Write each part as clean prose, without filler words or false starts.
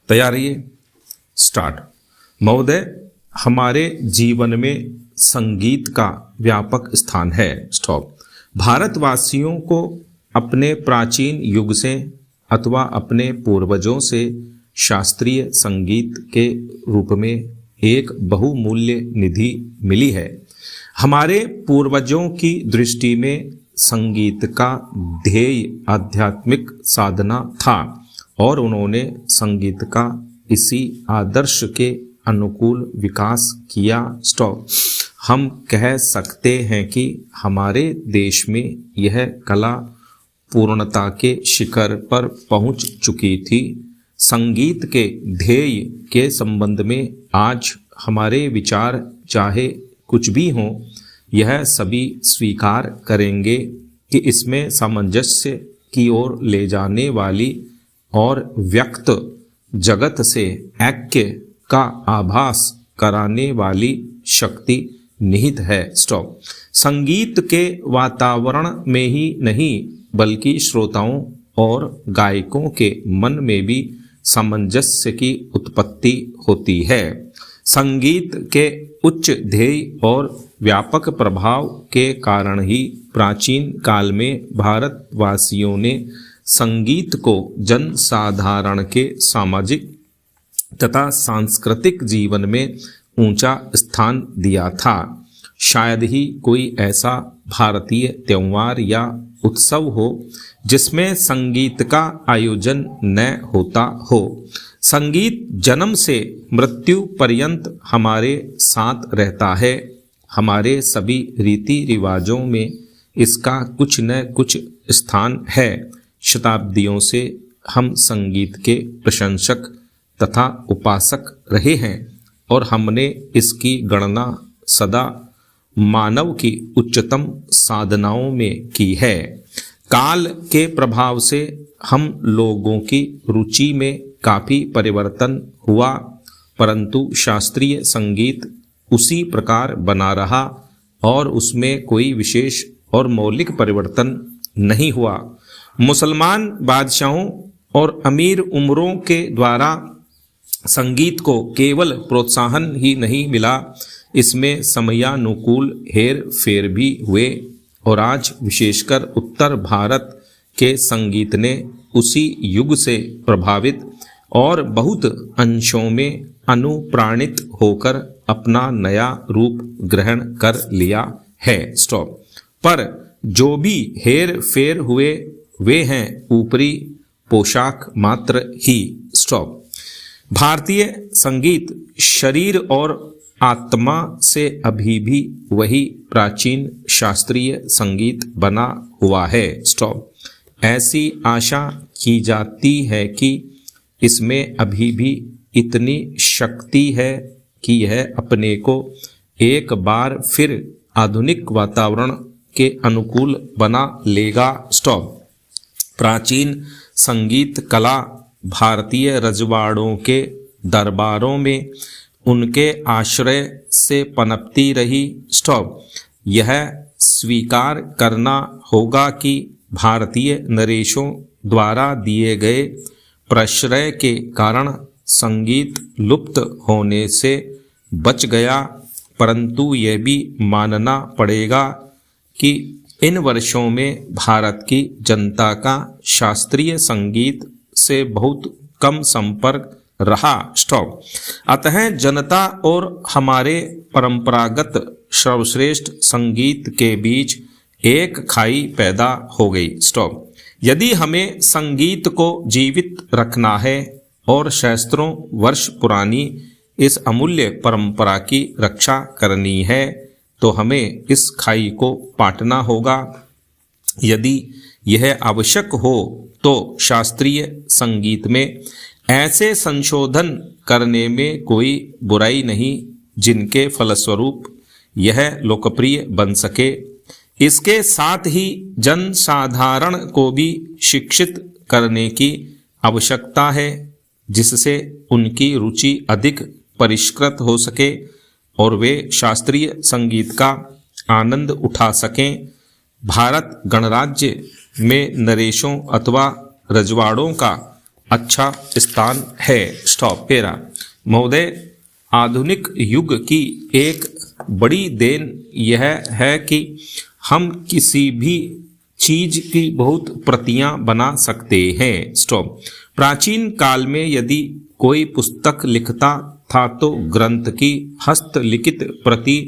तैयार रहिए, स्टार्ट। महोदय, हमारे जीवन में संगीत का व्यापक स्थान है। स्टॉप। भारतवासियों को अपने प्राचीन युग से अथवा अपने पूर्वजों से शास्त्रीय संगीत के रूप में एक बहुमूल्य निधि मिली है। हमारे पूर्वजों की दृष्टि में संगीत का ध्येय आध्यात्मिक साधना था और उन्होंने संगीत का इसी आदर्श के अनुकूल विकास किया। स्टॉप। हम कह सकते हैं कि हमारे देश में यह कला पूर्णता के शिखर पर पहुंच चुकी थी। संगीत के ध्येय के संबंध में आज हमारे विचार चाहे कुछ भी हों, यह सभी स्वीकार करेंगे कि इसमें सामंजस्य की ओर ले जाने वाली और व्यक्त जगत से ऐक्य का आभास कराने वाली शक्ति निहित है। स्टॉप। संगीत के वातावरण में ही नहीं बल्कि श्रोताओं और गायकों के मन में भी सामंजस्य की उत्पत्ति होती है। संगीत के उच्च ध्येय और व्यापक प्रभाव के कारण ही प्राचीन काल में भारतवासियों ने संगीत को जनसाधारण के सामाजिक तथा सांस्कृतिक जीवन में ऊंचा स्थान दिया था। शायद ही कोई ऐसा भारतीय त्योहार या उत्सव हो जिसमें संगीत का आयोजन न होता हो। संगीत जन्म से मृत्यु पर्यंत हमारे साथ रहता है। हमारे सभी रीति रिवाजों में इसका कुछ न कुछ स्थान है। शताब्दियों से हम संगीत के प्रशंसक तथा उपासक रहे हैं और हमने इसकी गणना सदा मानव की उच्चतम साधनाओं में की है। काल के प्रभाव से हम लोगों की रुचि में काफी परिवर्तन हुआ, परंतु शास्त्रीय संगीत उसी प्रकार बना रहा और उसमें कोई विशेष और मौलिक परिवर्तन नहीं हुआ। मुसलमान बादशाहों और अमीर उमरों के द्वारा संगीत को केवल प्रोत्साहन ही नहीं मिला, इसमें समयानुकूल हेर फेर भी हुए और आज विशेषकर उत्तर भारत के संगीत ने उसी युग से प्रभावित और बहुत अंशों में अनुप्राणित होकर अपना नया रूप ग्रहण कर लिया है। स्टॉप। पर जो भी हेर फेर हुए वे हैं ऊपरी पोशाक मात्र ही। स्टॉप। भारतीय संगीत शरीर और आत्मा से अभी भी वही प्राचीन शास्त्रीय संगीत बना हुआ है। स्टॉप। ऐसी आशा की जाती है कि इसमें अभी भी इतनी शक्ति है कि यह अपने को एक बार फिर आधुनिक वातावरण के अनुकूल बना लेगा। स्टॉप। प्राचीन संगीत कला भारतीय रजवाड़ों के दरबारों में उनके आश्रय से पनपती रही। स्टॉप। यह स्वीकार करना होगा कि भारतीय नरेशों द्वारा दिए गए प्रश्रय के कारण संगीत लुप्त होने से बच गया, परंतु यह भी मानना पड़ेगा कि इन वर्षों में भारत की जनता का शास्त्रीय संगीत से बहुत कम संपर्क रहा। स्टॉप। अतः जनता और हमारे परंपरागत सर्वश्रेष्ठ संगीत के बीच एक खाई पैदा हो गई। स्टॉप। यदि हमें संगीत को जीवित रखना है और शास्त्रों वर्ष पुरानी इस अमूल्य परंपरा की रक्षा करनी है तो हमें इस खाई को पाटना होगा। यदि यह आवश्यक हो तो शास्त्रीय संगीत में ऐसे संशोधन करने में कोई बुराई नहीं जिनके फलस्वरूप यह लोकप्रिय बन सके। इसके साथ ही जनसाधारण को भी शिक्षित करने की आवश्यकता है जिससे उनकी रुचि अधिक परिष्कृत हो सके और वे शास्त्रीय संगीत का आनंद उठा सकें। भारत गणराज्य में नरेशों अथवा रजवाड़ों का अच्छा स्थान है। स्टॉप। 13 महोदय, आधुनिक युग की एक बड़ी देन यह है कि हम किसी भी चीज की बहुत प्रतियां बना सकते हैं। स्टॉप। प्राचीन काल में यदि कोई पुस्तक लिखता था तो ग्रंथ की हस्तलिखित प्रति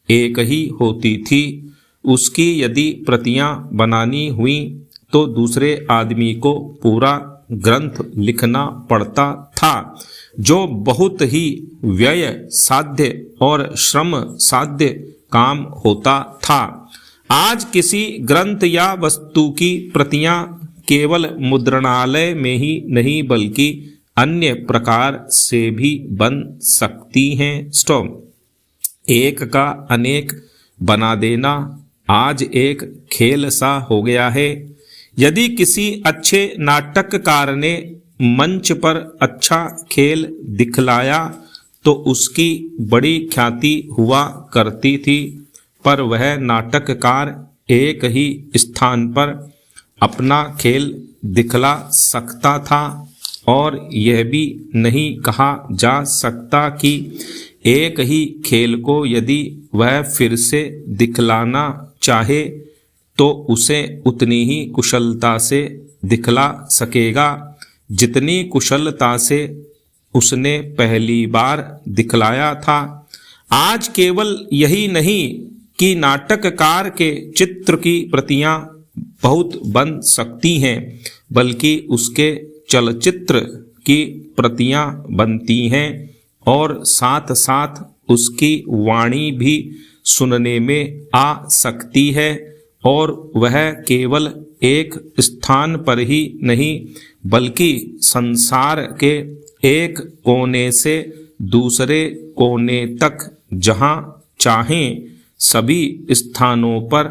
एक ही होती थी। उसकी यदि प्रतियां बनानी हुई तो दूसरे आदमी को पूरा ग्रंथ लिखना पड़ता था, जो बहुत ही व्यय साध्य और श्रम साध्य काम होता था। आज किसी ग्रंथ या वस्तु की प्रतियां केवल मुद्रणालय में ही नहीं बल्कि अन्य प्रकार से भी बन सकती हैं। स्टॉप। एक का अनेक बना देना आज एक खेल सा हो गया है। यदि किसी अच्छे नाटककार ने मंच पर अच्छा खेल दिखलाया तो उसकी बड़ी ख्याति हुआ करती थी, पर वह नाटककार एक ही स्थान पर अपना खेल दिखला सकता था और यह भी नहीं कहा जा सकता कि एक ही खेल को यदि वह फिर से दिखलाना चाहे तो उसे उतनी ही कुशलता से दिखला सकेगा जितनी कुशलता से उसने पहली बार दिखलाया था। आज केवल यही नहीं कि नाटककार के चित्र की प्रतियां बहुत बन सकती हैं, बल्कि उसके चलचित्र की प्रतियां बनती हैं और साथ साथ उसकी वाणी भी सुनने में आ सकती है, और वह केवल एक स्थान पर ही नहीं बल्कि संसार के एक कोने से दूसरे कोने तक जहां चाहें सभी स्थानों पर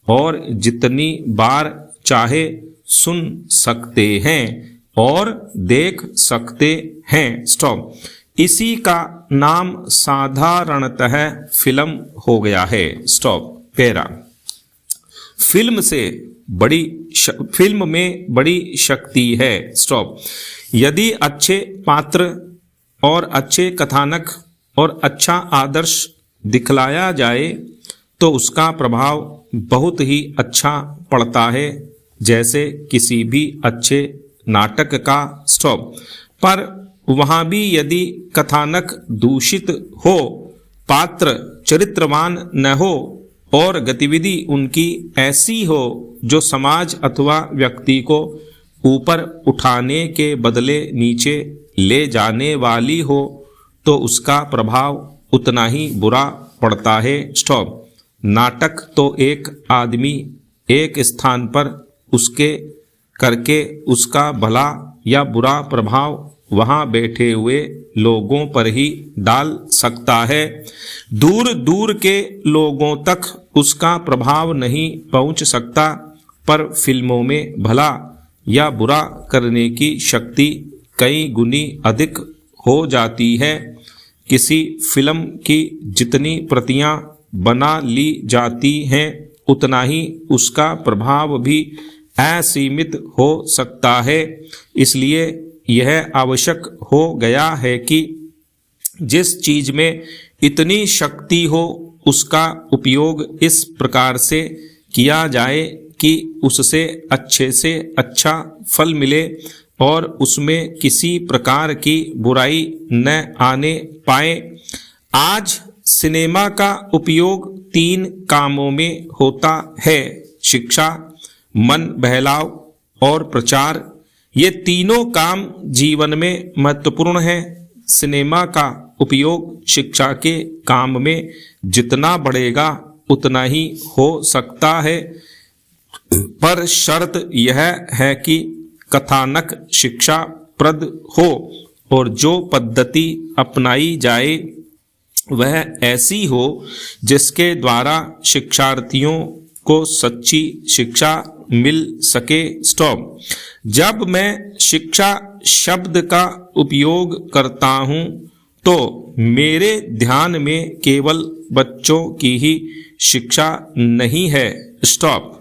और जितनी बार चाहे सुन सकते हैं और देख सकते हैं। स्टॉप। इसी का नाम साधारणतः फिल्म हो गया है। स्टॉप। 13 फिल्म में बड़ी शक्ति है। स्टॉप। यदि अच्छे पात्र और अच्छे कथानक और अच्छा आदर्श दिखलाया जाए तो उसका प्रभाव बहुत ही अच्छा पड़ता है, जैसे किसी भी अच्छे नाटक का। स्टॉप। पर वहां भी यदि कथानक दूषित हो, पात्र चरित्रवान न हो और गतिविधि उनकी ऐसी हो जो समाज अथवा व्यक्ति को ऊपर उठाने के बदले नीचे ले जाने वाली हो, तो उसका प्रभाव उतना ही बुरा पड़ता है। स्टॉप। नाटक तो एक आदमी एक स्थान पर उसके करके उसका भला या बुरा प्रभाव वहां बैठे हुए लोगों पर ही डाल सकता है। दूर दूर के लोगों तक उसका प्रभाव नहीं पहुंच सकता, पर फिल्मों में भला या बुरा करने की शक्ति कई गुनी अधिक हो जाती है। किसी फिल्म की जितनी प्रतियां बना ली जाती हैं उतना ही उसका प्रभाव भी असीमित हो सकता है। इसलिए यह आवश्यक हो गया है कि जिस चीज में इतनी शक्ति हो उसका उपयोग इस प्रकार से किया जाए कि उससे अच्छे से अच्छा फल मिले और उसमें किसी प्रकार की बुराई न आने पाए। आज सिनेमा का उपयोग 3 कामों में होता है: शिक्षा, मन बहलाव और प्रचार। ये तीनों काम जीवन में महत्वपूर्ण है। सिनेमा का उपयोग शिक्षा के काम में जितना बढ़ेगा उतना ही हो सकता है, पर शर्त यह है कि कथानक शिक्षाप्रद हो और जो पद्धति अपनाई जाए वह ऐसी हो जिसके द्वारा शिक्षार्थियों को सच्ची शिक्षा मिल सके। स्टॉप। जब मैं शिक्षा शब्द का उपयोग करता हूं तो मेरे ध्यान में केवल बच्चों की ही शिक्षा नहीं है। स्टॉप।